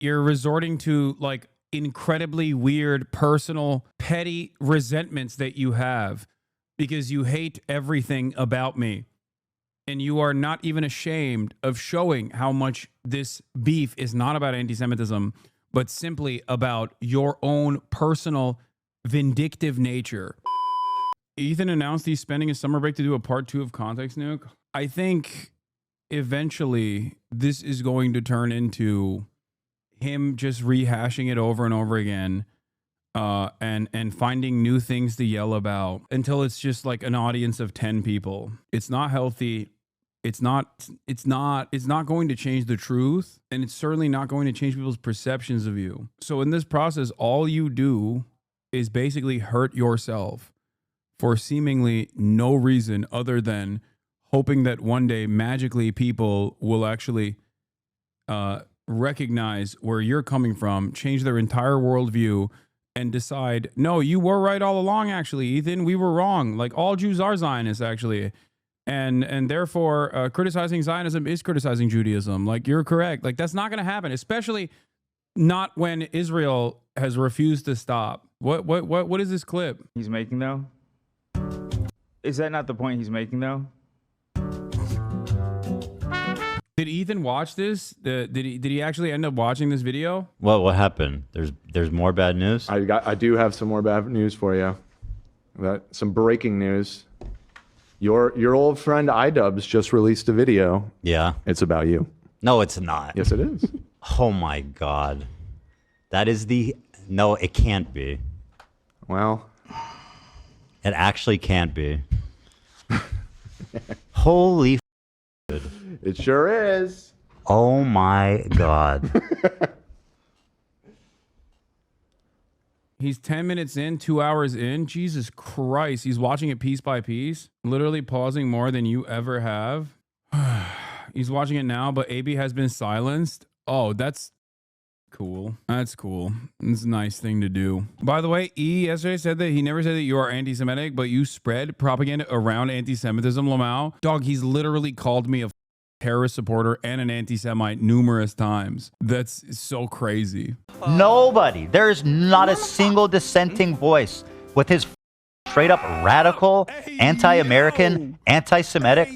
you're resorting to like incredibly weird, personal, petty resentments that you have because you hate everything about me. And you are not even ashamed of showing how much this beef is not about anti-Semitism, but simply about your own personal vindictive nature. Ethan announced he's spending a summer break to do a part 2 of Context Nuke. I think eventually this is going to turn into him just rehashing it over and over again, and finding new things to yell about until it's just like an audience of 10 people. It's not healthy. It's not going to change the truth, and it's certainly not going to change people's perceptions of you. So in this process, all you do is basically hurt yourself for seemingly no reason other than hoping that one day magically people will actually recognize where you're coming from, change their entire worldview, and decide, no, you were right all along, actually, Ethan. We were wrong. Like, all Jews are Zionists, actually. And therefore, criticizing Zionism is criticizing Judaism. Like, you're correct. Like, that's not going to happen, especially not when Israel has refused to stop. What is this clip he's making, though? Is that not the point he's making, though? Did Ethan watch this? Did he actually end up watching this video? What happened? There's more bad news? I do have some more bad news for you. Some breaking news. Your old friend Idubbbz just released a video. Yeah. It's about you. No, it's not. Yes, it is. Oh my God. That is no, it can't be. Well, it actually can't be. Holy it sure is. Oh my God. He's 10 minutes in, 2 hours in. Jesus Christ. He's watching it piece by piece. Literally pausing more than you ever have. He's watching it now, but AB has been silenced. Oh, that's cool. That's cool. It's a nice thing to do. By the way, E yesterday said that he never said that you are anti-Semitic, but you spread propaganda around anti-Semitism, Lamau. Dog, he's literally called me a terrorist supporter and an anti-Semite numerous times. That's so crazy. Nobody. There is not a single dissenting voice with his straight up radical, anti-American, anti-Semitic,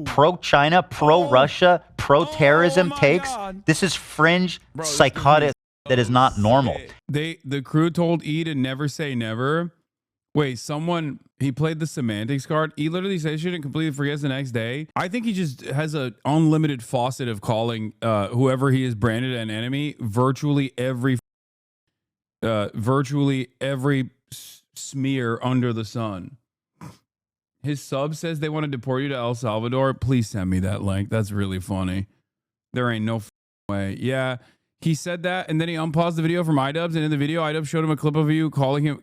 pro-China, pro-Russia, pro-terrorism takes. This is fringe, psychotic. That is not normal. The crew told E to never say never. Wait, he played the semantics card. He literally says shit and completely forgets the next day. I think he just has an unlimited faucet of calling whoever he is branded an enemy virtually every smear under the sun. His sub says they want to deport you to El Salvador. Please send me that link. That's really funny. There ain't no way. Yeah, he said that, and then he unpaused the video from Idubbbz, and in the video, Idubbbz showed him a clip of you calling him...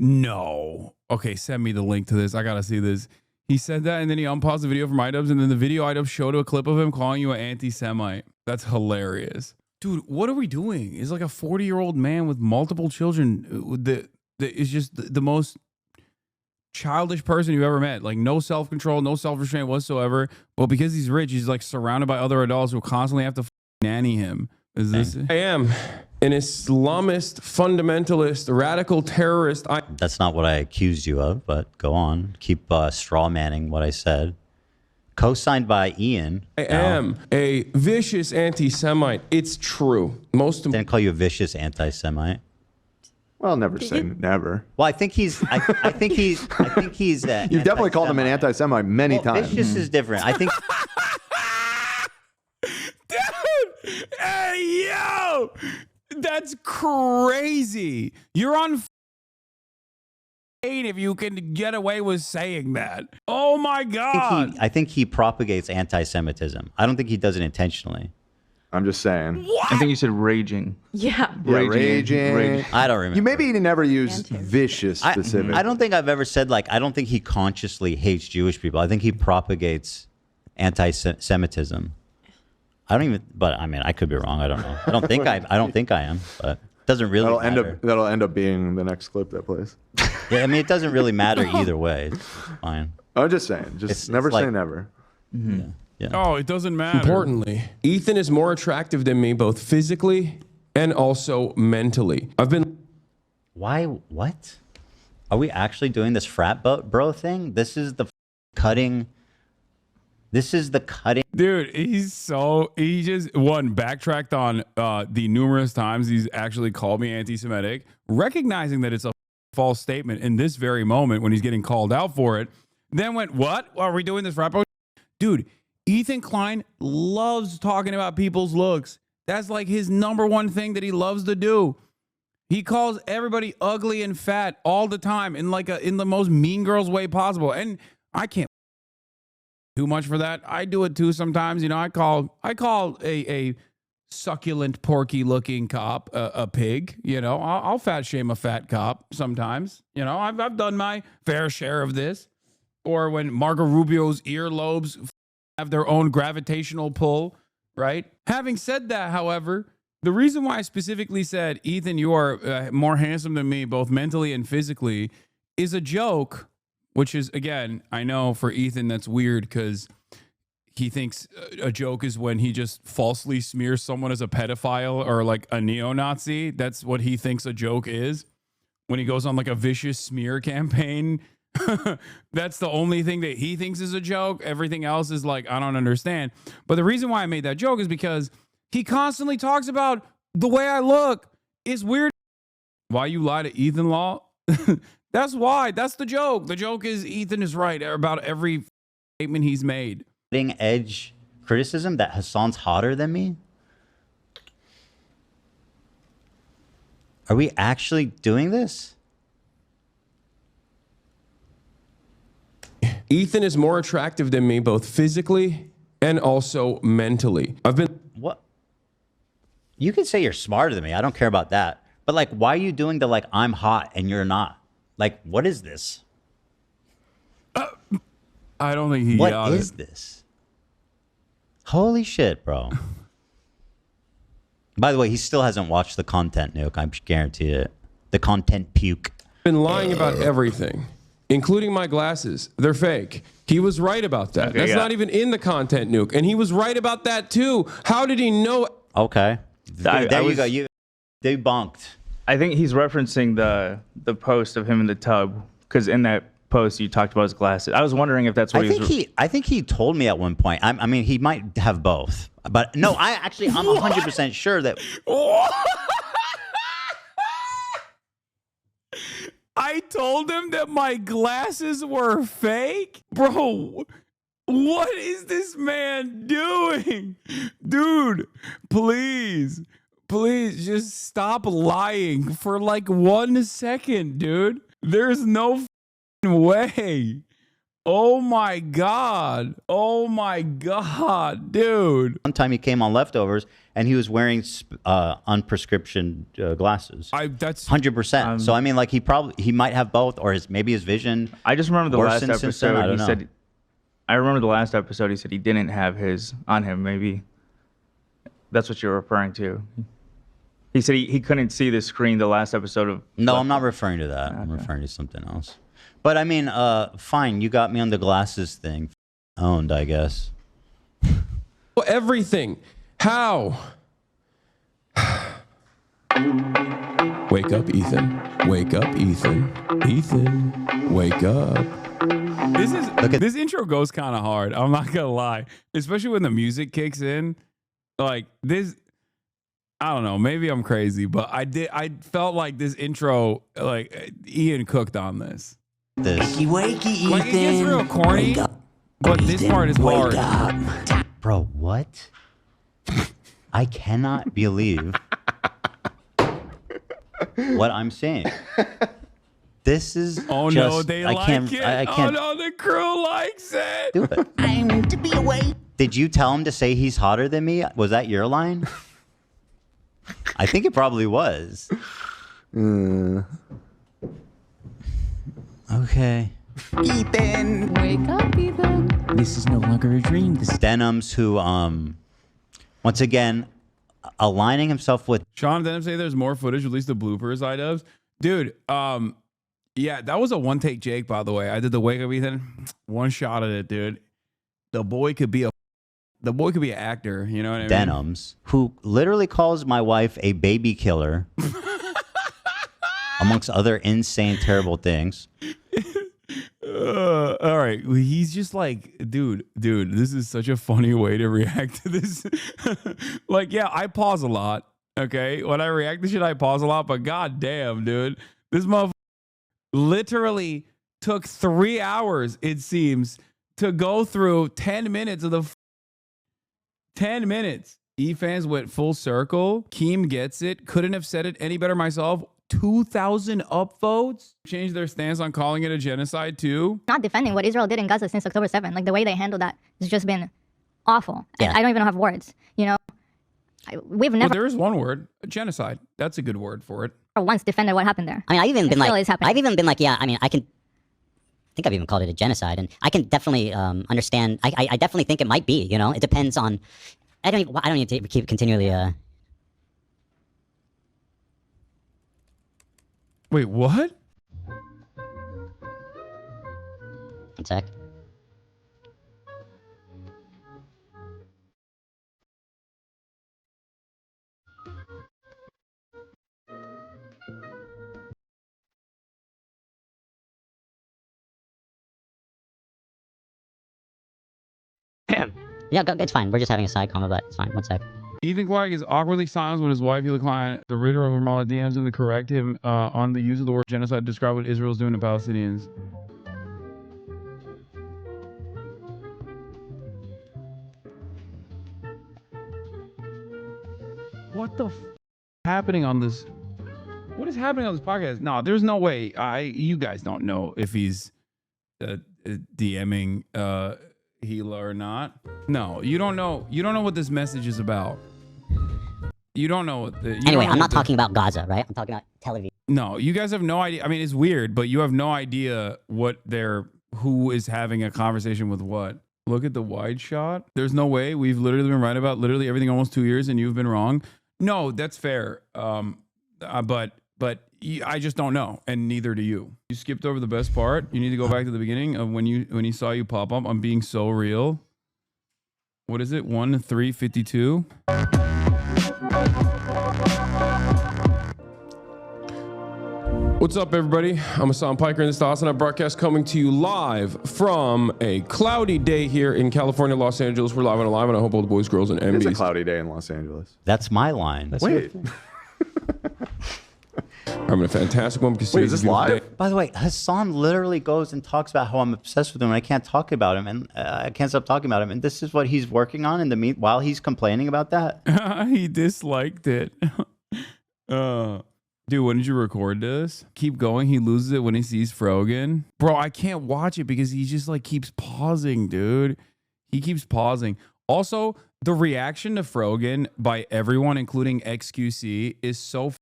No. Okay, send me the link to this. I gotta see this. He said that, and then he unpaused the video from Idubbbz, and then the video Idubbbz showed a clip of him calling you an anti-Semite. That's hilarious. Dude, what are we doing? He's like a 40-year-old man with multiple children that is just the most childish person you've ever met. Like, no self-control, no self-restraint whatsoever. But because he's rich, he's like surrounded by other adults who constantly have to nanny him. Is this? I am an Islamist, fundamentalist, radical terrorist. That's not what I accused you of, but go on. Keep straw manning what I said. Co-signed by Ian. I am a vicious anti-Semite. It's true. Didn't call you a vicious anti-Semite. Well, never say never. Well, I think he's. I think he's. You've definitely called him an anti-Semite many times. Vicious is different. I think. Dude, hey, yo, that's crazy. You're on if you can get away with saying that. Oh my God. I think he propagates anti-Semitism. I don't think he does it intentionally. I'm just saying. What? I think you said raging. Yeah. Raging. I don't remember. You maybe never used vicious specific. I don't think I've ever said, like, I don't think he consciously hates Jewish people. I think he propagates anti-Semitism. I don't even, but I mean, I could be wrong. I don't know. I don't think I am, but it doesn't really matter. That'll end up being the next clip that plays. Yeah, I mean, it doesn't really matter either way. It's fine. I'm just saying. Just never say never. Yeah. Yeah. Oh, it doesn't matter. Importantly, Ethan is more attractive than me, both physically and also mentally. I've been. Why? What? Are we actually doing this frat bro thing? This is the cutting. This is the cutting. Dude, he just backtracked on the numerous times he's actually called me anti-Semitic, recognizing that it's a false statement in this very moment when he's getting called out for it. Then went, what? Are we doing this frat bro? Dude, Ethan Klein loves talking about people's looks. That's like his number one thing that he loves to do. He calls everybody ugly and fat all the time in the most Mean Girls way possible. And I can't too much for that. I do it too sometimes. You know, I call a succulent, porky looking cop a pig. You know, I'll fat shame a fat cop sometimes. You know, I've done my fair share of this. Or when Marco Rubio's earlobes have their own gravitational pull, right? Having said that, however, the reason why I specifically said, Ethan, you are more handsome than me, both mentally and physically, is a joke, which is, again, I know for Ethan that's weird because he thinks a joke is when he just falsely smears someone as a pedophile or like a neo-Nazi. That's what he thinks a joke is. When he goes on like a vicious smear campaign, that's the only thing that he thinks is a joke. Everything else is like, I don't understand. But the reason why I made that joke is because he constantly talks about the way I look. It's weird. Why you lie to Ethan Law? That's why. That's the joke. The joke is Ethan is right about every statement he's made. Cutting edge criticism that Hasan's hotter than me? Are we actually doing this? Ethan is more attractive than me, both physically and also mentally. I've been. What? You can say you're smarter than me. I don't care about that. But like, why are you doing the like, I'm hot and you're not? Like, what is this? I don't think he What got is it. this? Holy shit, bro. By the way, he still hasn't watched the content, Nuke. I guarantee it. The content puke. Been lying about everything, including my glasses. They're fake. He was right about that. Okay, That's yeah. not even in the content, Nuke. And he was right about that too. How did he know? Okay. I There you was- go. You debunked. I think he's referencing the post of him in the tub because in that post you talked about his glasses. I was wondering if that's what I think he told me at one point. I mean, he might have both. But no, I'm 100% sure that. I told him that my glasses were fake? Bro, what is this man doing? Dude, please just stop lying for like 1 second, dude. There's no way. Oh my God, dude. One time he came on Leftovers and he was wearing unprescription glasses. That's 100%. So I mean, like he might have both, or maybe his vision. I just remember the last worsened since then. I episode. don't He know. said, I remember the last episode. He said he didn't have his on him. Maybe that's what you're referring to. He said he couldn't see the screen the last episode of. No, I'm not referring to that. I'm referring to something else. But I mean, fine. You got me on the glasses thing. Owned, I guess. Everything. How? Wake up, Ethan. Wake up, Ethan. Ethan, wake up. This intro goes kind of hard. I'm not gonna lie, especially when the music kicks in. Like this, I don't know. Maybe I'm crazy, but I felt like this intro, like Ian cooked on this. This. Wakey, Ethan. Like it gets real corny, Wake up, but this Ethan. part is Wake hard. up. Bro, what? I cannot believe what I'm seeing. This is Oh just, no, they I like can't, it. I Oh can't no, the crew likes it. do it. I'm to be awake. Did you tell him to say he's hotter than me? Was that your line? I think it probably was. Okay. Ethan. Wake up, Ethan. This is no longer a dream. This is Denims, who, once again, aligning himself with. Sean Denims say there's more footage, release the bloopers, Idubbbz. Dude, yeah, that was a one take Jake, by the way. I did the wake up Ethan. One shot at it, dude. The boy could be a The boy could be an actor, you know what I mean? Denims, who literally calls my wife a baby killer, amongst other insane, terrible things. All right. Well, he's just like, dude, this is such a funny way to react to this. Like, yeah, I pause a lot. Okay. When I react to shit, I pause a lot, but god damn, dude, this motherfucker literally took 3 hours, it seems, to go through 10 minutes of the 10 minutes. E-fans went full circle. Keem gets it. Couldn't have said it any better myself. 2,000 upvotes. Changed their stance on calling it a genocide too. Not defending what Israel did in Gaza since October 7th. Like the way they handled that has just been awful. Yeah. I don't even have words. You know, we've Well, never there is one word, genocide. That's a good word for it. once defended what happened there. I mean, I've even It been still like, is happening. I've even been like, yeah. I mean, I think I've even called it a genocide, and I can definitely understand. I definitely think it might be. You know, it depends on. I don't need to keep continually. Wait, what? One sec. Yeah, it's fine. We're just having a side convo, but it's fine. One sec. Ethan Clark is awkwardly silenced when his wife, Hila Klein, the reader of Ramallah, DMs him to correct him on the use of the word genocide to describe what Israel's doing to Palestinians. What the happening on this? What is happening on this podcast? No, there's no way. You guys don't know if he's DMing Hila or not. No, you don't know. You don't know what this message is about. You don't know what the. Anyway, I'm not talking about Gaza, right? I'm talking about Tel Aviv. No, you guys have no idea. I mean, it's weird, but you have no idea who is having a conversation with what. Look at the wide shot. There's no way. We've literally been right about literally everything almost 2 years, and you've been wrong. No, that's fair. But I just don't know, and neither do you. You skipped over the best part. You need to go back to the beginning of when he saw you pop up. I'm being so real. What is it? 1-3-52. What's up, everybody? I'm Hasan Piker, and this is the Hasanabi broadcast coming to you live from a cloudy day here in California, Los Angeles. We're live and alive, and I hope all the boys, girls, and It's a MBs. cloudy day in Los Angeles. That's my line. Wait, I'm in a fantastic one because wait, today's is a this beautiful live? day. By the way, Hassan literally goes and talks about how I'm obsessed with him, and I can't talk about him, and I can't stop talking about him. And this is what he's working on in the while he's complaining about that. He disliked it. Dude, when did you record this? Keep going. He loses it when he sees Frogan. Bro, I can't watch it because he just like keeps pausing, dude. He keeps pausing. Also, the reaction to Frogan by everyone, including XQC, is so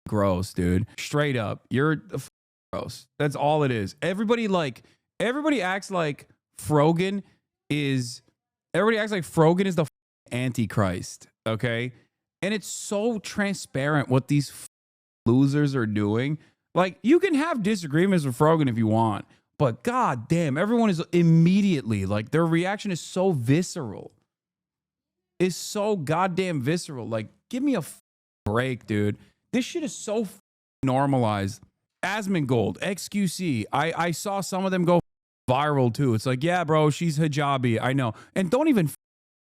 gross, dude. Straight up. You're gross. That's all it is. Everybody acts like Frogan is the Antichrist, okay? And it's so transparent what these losers are doing. Like, you can have disagreements with Frogan if you want, but god damn, everyone is immediately like, their reaction is so visceral. It's so goddamn visceral. Like, give me a break, dude. This shit is so normalized. Asmongold, XQC, I saw some of them go viral too. It's like, yeah, bro, she's hijabi. I know. And don't even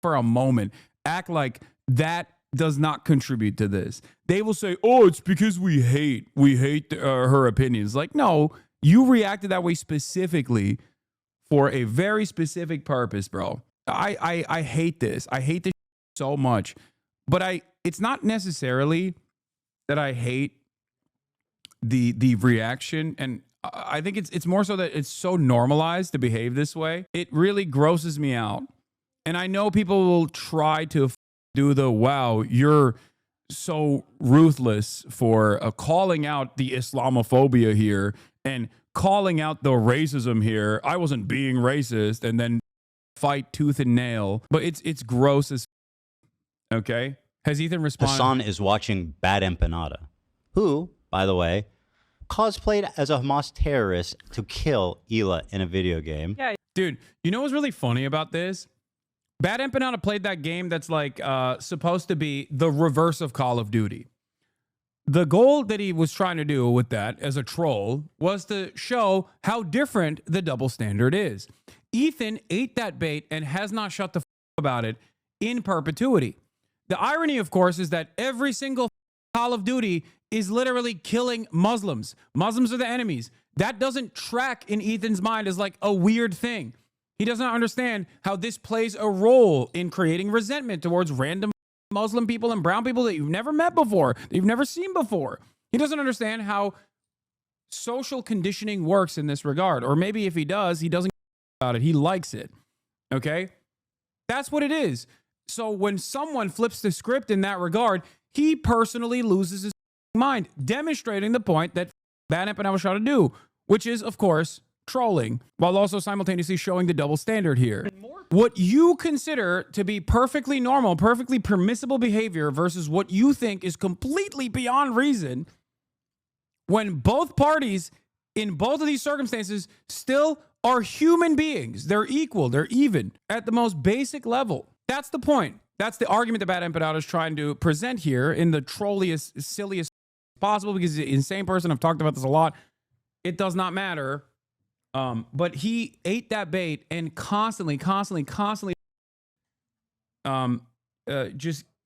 for a moment act like that does not contribute to this. They will say, oh, it's because we hate her opinions. Like, no, you reacted that way specifically for a very specific purpose, bro. I hate this. I hate this so much. But it's not necessarily that I hate the reaction, and I think it's more so that it's so normalized to behave this way. It really grosses me out. And I know people will try to do the, wow, you're so ruthless for calling out the Islamophobia here and calling out the racism here. I wasn't being racist, and then fight tooth and nail. But it's gross as okay? Has Ethan responded? Hassan is watching Bad Empanada, who, by the way, cosplayed as a Hamas terrorist to kill Hila in a video game. Yeah. Dude, you know what's really funny about this? Bad Empanada played that game that's like supposed to be the reverse of Call of Duty. The goal that he was trying to do with that as a troll was to show how different the double standard is. Ethan ate that bait and has not shut the f about it in perpetuity. The irony, of course, is that every single Call of Duty is literally killing Muslims. Muslims are the enemies. That doesn't track in Ethan's mind as like a weird thing. He does not understand how this plays a role in creating resentment towards random Muslim people and brown people that you've never met before, that you've never seen before. He doesn't understand how social conditioning works in this regard. Or maybe if he does, he doesn't care about it. He likes it. Okay? That's what it is. So when someone flips the script in that regard, he personally loses his mind, demonstrating the point that Bad Empanada was trying to do, which is, of course, trolling, while also simultaneously showing the double standard here. What you consider to be perfectly normal, perfectly permissible behavior versus what you think is completely beyond reason, when both parties in both of these circumstances still are human beings. They're equal, they're even at the most basic level. That's the point. That's the argument that Bad Empanada is trying to present here in the trolliest, silliest possible, because he's an insane person. I've talked about this a lot. It does not matter. But he ate that bait and constantly just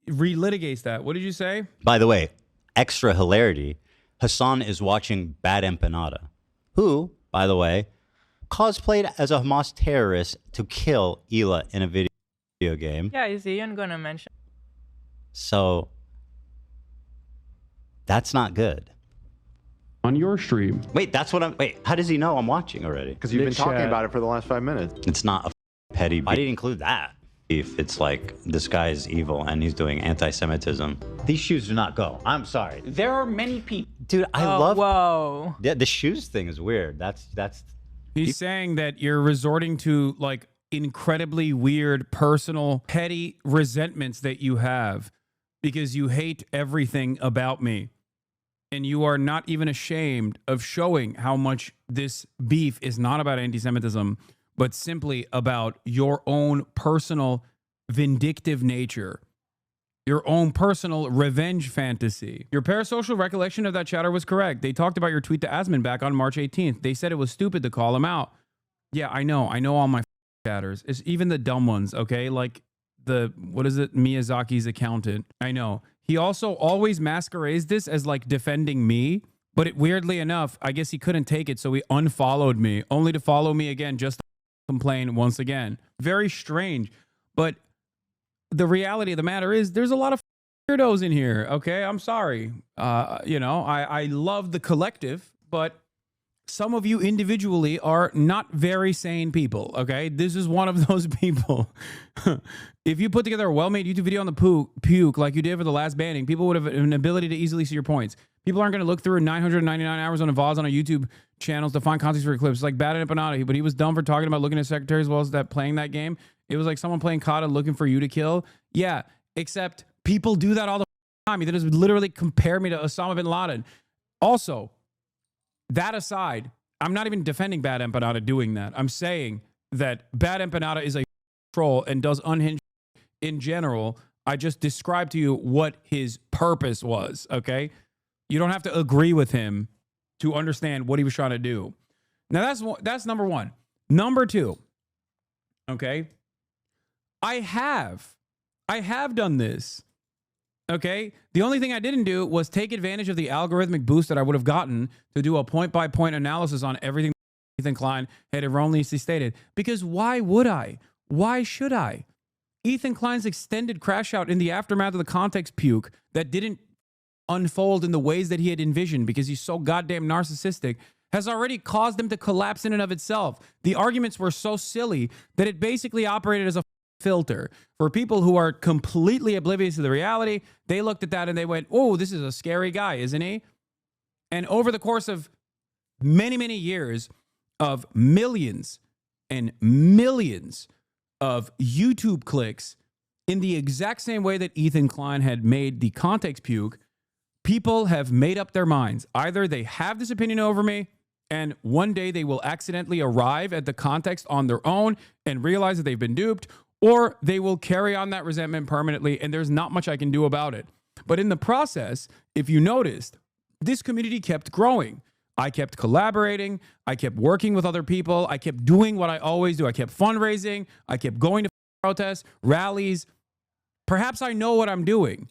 relitigates that. What did you say? By the way, extra hilarity, Hasan is watching Bad Empanada, who, by the way, cosplayed as a Hamas terrorist to kill Hila in a video game. Yeah, is Ian gonna mention? So that's not good. On your stream. Wait, that's what I'm. Wait, how does he know I'm watching already? Because you've been talking about it for the last 5 minutes. It's not a petty beef. I didn't include that. If it's like this guy is evil and he's doing anti-Semitism. These shoes do not go. I'm sorry. There are many people. Dude, I love. Whoa. Yeah, the shoes thing is weird. That's. He's saying that you're resorting to like incredibly weird, personal, petty resentments that you have because you hate everything about me. And you are not even ashamed of showing how much this beef is not about anti-Semitism, but simply about your own personal vindictive nature, your own personal revenge fantasy. Your parasocial recollection of that chatter was correct. They talked about your tweet to Asman back on March 18th. They said it was stupid to call him out. Yeah, I know all my chatters. It's even the dumb ones, okay? Like the, what is it? Miyazaki's accountant. I know. He also always masquerades this as like defending me, but weirdly enough, I guess he couldn't take it, so he unfollowed me, only to follow me again just to complain once again. Very strange. But the reality of the matter is there's a lot of weirdos in here, okay? I'm sorry. You know, I love the collective, but some of you individually are not very sane people, okay? This is one of those people. If you put together a well-made YouTube video on the puke like you did for the last banning, people would have an ability to easily see your points. People aren't going to look through 999 hours on a Vaz on a YouTube channels to find context for your clips. It's like Bad Empanada, but he was dumb for talking about looking at secretary as well as that playing that game. It was like someone playing COD looking for you to kill. Yeah, except people do that all the time. He just literally compare me to Osama bin Laden. Also, that aside, I'm not even defending Bad Empanada doing that. I'm saying that Bad Empanada is a troll and does unhinged in general. I just described to you what his purpose was, okay? You don't have to agree with him to understand what he was trying to do. Now, that's number one. Number two, okay? I have done this. Okay, the only thing I didn't do was take advantage of the algorithmic boost that I would have gotten to do a point-by-point analysis on everything Ethan Klein had erroneously stated. Because why would I? Why should I? Ethan Klein's extended crash out in the aftermath of the context puke that didn't unfold in the ways that he had envisioned because he's so goddamn narcissistic has already caused him to collapse in and of itself. The arguments were so silly that it basically operated as a filter for people who are completely oblivious to the reality. They looked at that and they went, oh, this is a scary guy, isn't he? And over the course of many, many years of millions and millions of YouTube clicks in the exact same way that Ethan Klein had made the context puke, people have made up their minds. Either they have this opinion over me and one day they will accidentally arrive at the context on their own and realize that they've been duped, or they will carry on that resentment permanently, and there's not much I can do about it. But in the process, if you noticed, this community kept growing. I kept collaborating. I kept working with other people. I kept doing what I always do. I kept fundraising. I kept going to protests, rallies. Perhaps I know what I'm doing.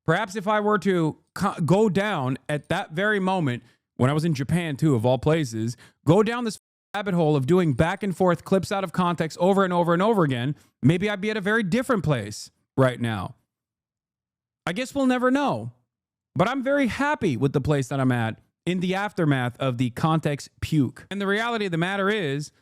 Perhaps if I were to go down at that very moment, when I was in Japan too, of all places, go down this rabbit hole of doing back and forth clips out of context over and over and over again, maybe I'd be at a very different place right now. I guess we'll never know. But I'm very happy with the place that I'm at in the aftermath of the context puke. And the reality of the matter is,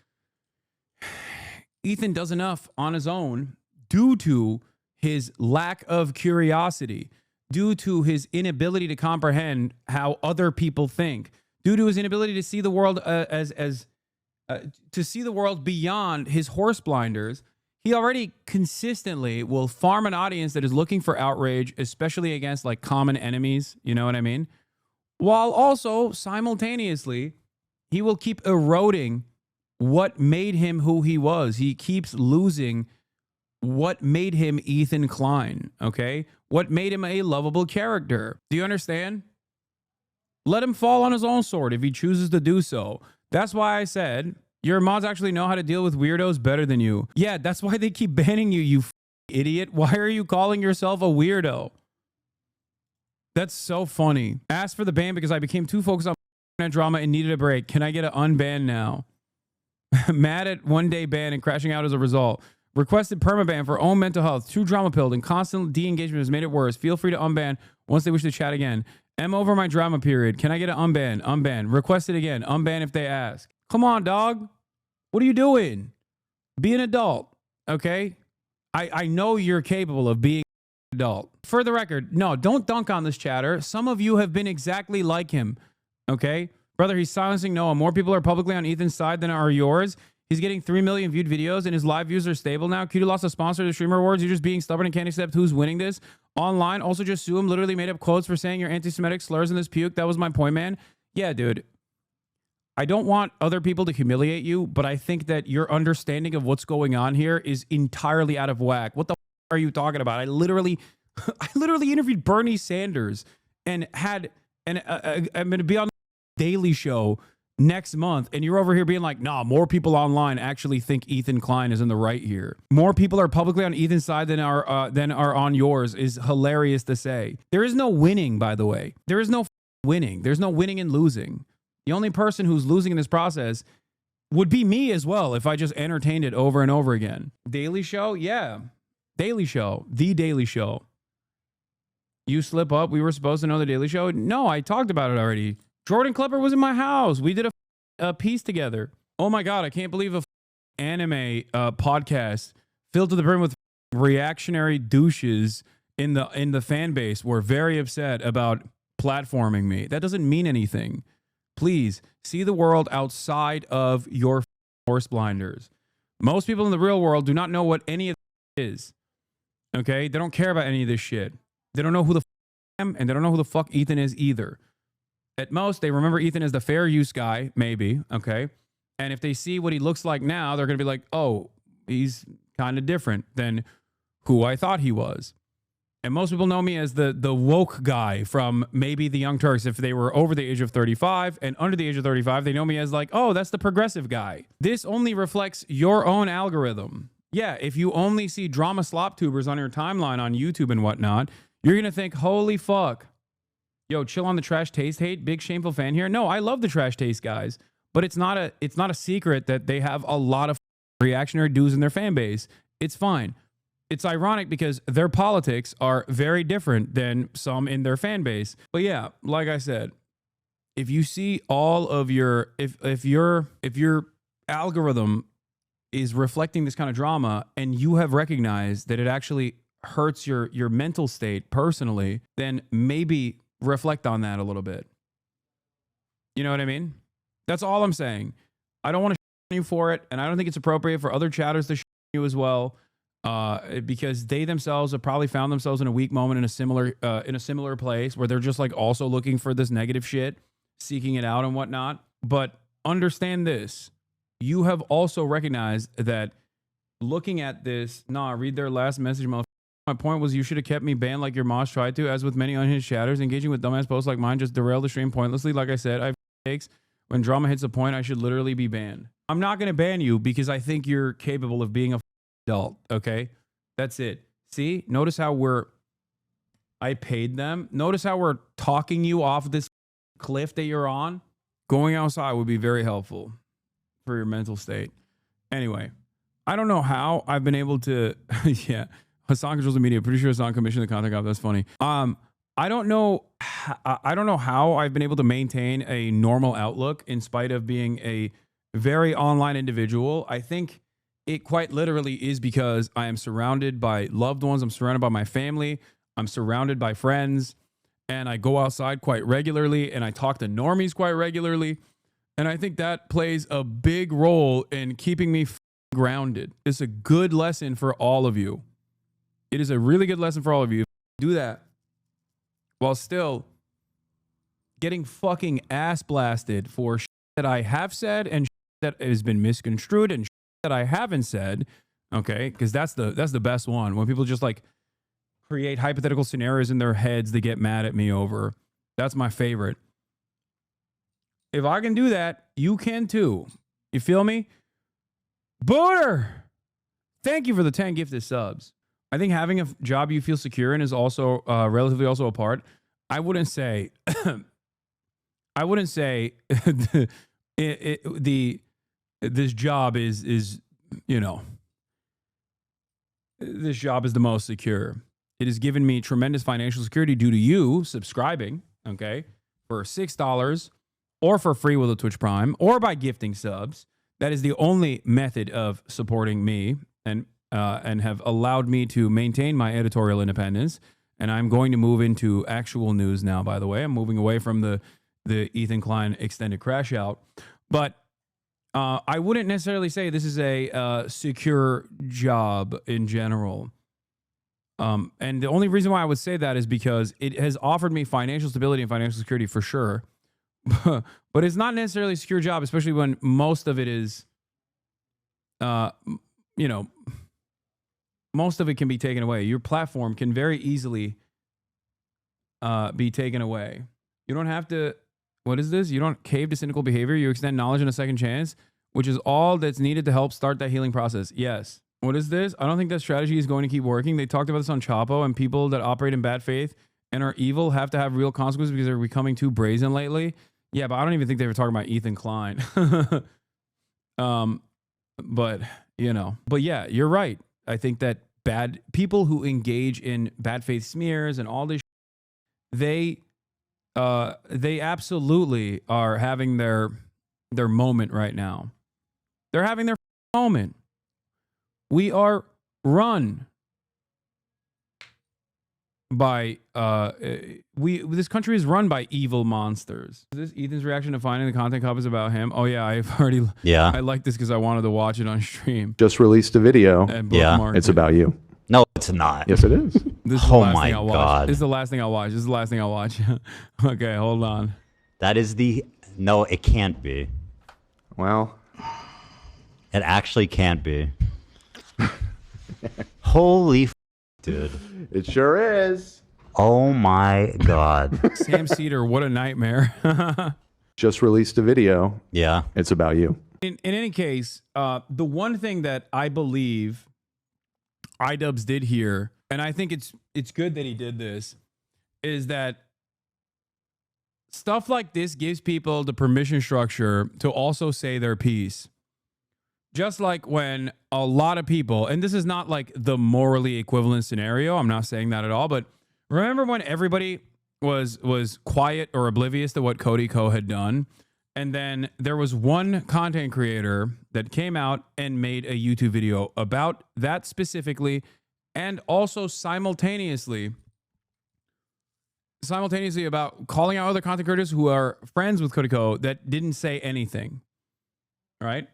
Ethan does enough on his own due to his lack of curiosity, due to his inability to comprehend how other people think, due to his inability to see the world to see the world beyond his horse blinders. He already consistently will farm an audience that is looking for outrage, especially against like common enemies, you know what I mean? While also simultaneously, he will keep eroding what made him who he was. He keeps losing what made him Ethan Klein, okay? What made him a lovable character. Do you understand? Let him fall on his own sword if he chooses to do so. That's why I said, your mods actually know how to deal with weirdos better than you. Yeah, that's why they keep banning you, you idiot. Why are you calling yourself a weirdo? That's so funny. Asked for the ban because I became too focused on drama and needed a break. Can I get an unban now? Mad at one-day ban and crashing out as a result. Requested permaban for own mental health. Too drama-pilled and constant de-engagement has made it worse. Feel free to unban once they wish to chat again. I'm over my drama period. Can I get an unban? Unban. Request it again. Unban if they ask. Come on, dog. What are you doing? Be an adult, okay? I know you're capable of being an adult. For the record, no, don't dunk on this chatter. Some of you have been exactly like him, okay? Brother, he's silencing Noah. More people are publicly on Ethan's side than are yours. He's getting 3 million viewed videos and his live views are stable now. Q lost a sponsor to the Streamer Awards. You're just being stubborn and can't accept who's winning this. Online, also just sue him. Literally made up quotes for saying your anti-Semitic slurs in this puke. That was my point, man. Yeah, dude. I don't want other people to humiliate you, but I think that your understanding of what's going on here is entirely out of whack. What the are you talking about? I literally interviewed Bernie Sanders and I'm going to be on the Daily Show next month, and you're over here being like, nah, more people online actually think Ethan Klein is in the right here. More people are publicly on Ethan's side than are on yours is hilarious to say. There is no winning, by the way. There is no winning. There's no winning and losing. The only person who's losing in this process would be me as well if I just entertained it over and over again. Daily Show? Yeah. Daily Show. The Daily Show. You slip up. We were supposed to know the Daily Show. No, I talked about it already. Jordan Klepper was in my house. We did a piece together. Oh my God, I can't believe a anime podcast filled to the brim with reactionary douches in the fan base were very upset about platforming me. That doesn't mean anything. Please see the world outside of your horse blinders. Most people in the real world do not know what any of this is. Okay? They don't care about any of this shit. They don't know who the I am, and they don't know who the fuck Ethan is either. At most, they remember Ethan as the fair use guy, maybe, okay? And if they see what he looks like now, they're going to be like, oh, he's kind of different than who I thought he was. And most people know me as the woke guy from maybe the Young Turks. If they were over the age of 35 and under the age of 35, they know me as like, oh, that's the progressive guy. This only reflects your own algorithm. Yeah, if you only see drama slop tubers on your timeline on YouTube and whatnot, you're going to think, holy fuck. Yo, chill on the trash taste hate. Big shameful fan here. No, I love the trash taste guys, but it's not a secret that they have a lot of reactionary dudes in their fan base. It's fine. It's ironic because their politics are very different than some in their fan base. But yeah, like I said, if you see all of your if your algorithm is reflecting this kind of drama and you have recognized that it actually hurts your mental state personally, then maybe reflect on that a little bit. You know what I mean? That's all I'm saying. I don't want to you for it, and I don't think it's appropriate for other chatters to you as well. Because they themselves have probably found themselves in a weak moment in a similar place where they're just like also looking for this negative shit, seeking it out and whatnot. But understand this, you have also recognized that looking at this, nah, read their last message, motherfucker. My point was you should have kept me banned like your Mosh tried to, as with many unhinged chatters. Engaging with dumbass posts like mine just derail the stream pointlessly. Like I said, I have takes. When drama hits a point, I should literally be banned. I'm not going to ban you because I think you're capable of being a adult, okay? That's it. See? Notice how I paid them. Notice how we're talking you off this cliff that you're on. Going outside would be very helpful for your mental state. Anyway, I don't know how I've been able to, yeah. Hasan controls the media. Pretty sure Hasan commissioned the content cop. That's funny. I don't know how I've been able to maintain a normal outlook in spite of being a very online individual. I think it quite literally is because I am surrounded by loved ones. I'm surrounded by my family. I'm surrounded by friends, and I go outside quite regularly, and I talk to normies quite regularly. And I think that plays a big role in keeping me grounded. It's a good lesson for all of you. It is a really good lesson for all of you. Do that while still getting fucking ass blasted for shit that I have said and shit that has been misconstrued and shit that I haven't said. Okay, because that's the best one. When people just like create hypothetical scenarios in their heads they get mad at me over. That's my favorite. If I can do that, you can too. You feel me? Booter! Thank you for the 10 gifted subs. I think having a job you feel secure in is also relatively also a part. I wouldn't say this job is you know, this job is the most secure. It has given me tremendous financial security due to you subscribing, okay, for $6 or for free with a Twitch Prime or by gifting subs. That is the only method of supporting me and have allowed me to maintain my editorial independence. And I'm going to move into actual news now, by the way. I'm moving away from the Ethan Klein extended crash out. But I wouldn't necessarily say this is a secure job in general. And the only reason why I would say that is because it has offered me financial stability and financial security for sure. But it's not necessarily a secure job, especially when most of it is, you know, most of it can be taken away. Your platform can very easily be taken away. You don't have to, what is this? You don't cave to cynical behavior. You extend knowledge and a second chance, which is all that's needed to help start that healing process. Yes. What is this? I don't think that strategy is going to keep working. They talked about this on Chapo, and people that operate in bad faith and are evil have to have real consequences because they're becoming too brazen lately. Yeah, but I don't even think they were talking about Ethan Klein. But, you know, but yeah, you're right. I think that bad people who engage in bad faith smears and all this, they absolutely are having their moment right now. They're having their moment. We are run by this country is run by evil monsters. Is this Ethan's reaction to finding the content cop is about him? Oh yeah, I've already I like this because I wanted to watch it on stream. Just released a video. Yeah, it's about you. No, it's not. Yes, it is. This is the last thing I'll watch. This is the last thing I'll watch. This is the last thing I'll watch. Okay, hold on. That is the no, it can't be. Well, it actually can't be. Holy dude. It sure is. Oh my God. Sam Cedar, what a nightmare. Just released a video. Yeah. It's about you. In any case, the one thing that I believe Idubbbz did here, and I think it's good that he did this, is that stuff like this gives people the permission structure to also say their piece. Just like when a lot of people, and this is not like the morally equivalent scenario, I'm not saying that at all, but remember when everybody was quiet or oblivious to what Cody Ko had done, and then there was one content creator that came out and made a YouTube video about that specifically, and also simultaneously about calling out other content creators who are friends with Cody Ko that didn't say anything, right?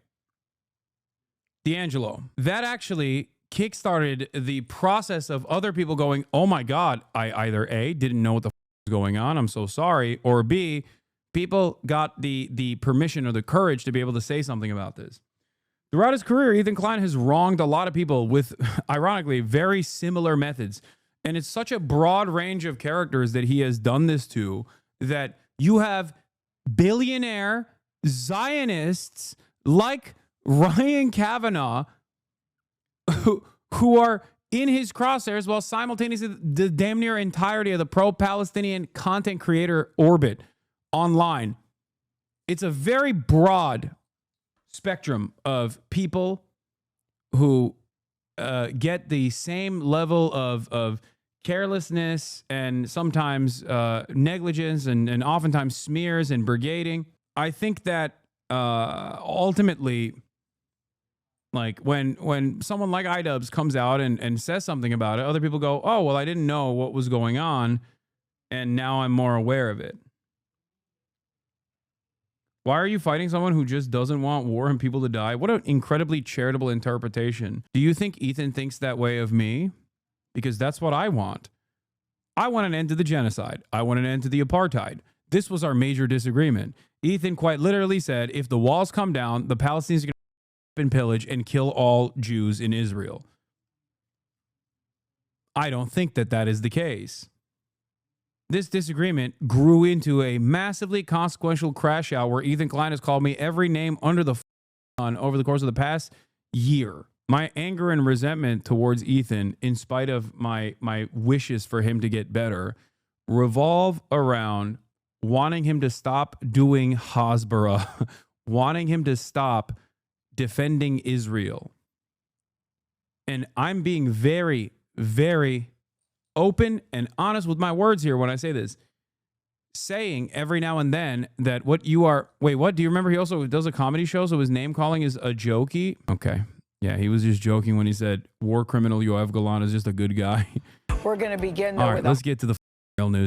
D'Angelo. That actually kickstarted the process of other people going, oh my God, I either A, didn't know what the was going on, I'm so sorry, or B, people got the permission or the courage to be able to say something about this. Throughout his career, Ethan Klein has wronged a lot of people with, ironically, very similar methods. And it's such a broad range of characters that he has done this to that you have billionaire Zionists like Ryan Kavanaugh who are in his crosshairs while simultaneously the damn near entirety of the pro-Palestinian content creator orbit online. It's a very broad spectrum of people who get the same level of carelessness and sometimes negligence and oftentimes smears and brigading. I think that ultimately, like when someone like Idubbbz comes out and says something about it, other people go, oh, well, I didn't know what was going on, and now I'm more aware of it. Why are you fighting someone who just doesn't want war and people to die? What an incredibly charitable interpretation. Do you think Ethan thinks that way of me? Because that's what I want. I want an end to the genocide. I want an end to the apartheid. This was our major disagreement. Ethan quite literally said, if the walls come down, the Palestinians are going to and pillage and kill all Jews in Israel. I don't think that that is the case. This disagreement grew into a massively consequential crash out where Ethan Klein has called me every name under the sun over the course of the past year. My anger and resentment towards Ethan, in spite of my wishes for him to get better, revolve around wanting him to stop doing Hasbara, wanting him to stop defending Israel. And I'm being very, very open and honest with my words here when I say this. Saying every now and then that what you are... Wait, what? Do you remember he also does a comedy show, so his name calling is a jokey? Okay. Yeah, he was just joking when he said war criminal Yoav Golan is just a good guy. We're going to begin, though, All right, with let's get to the real news.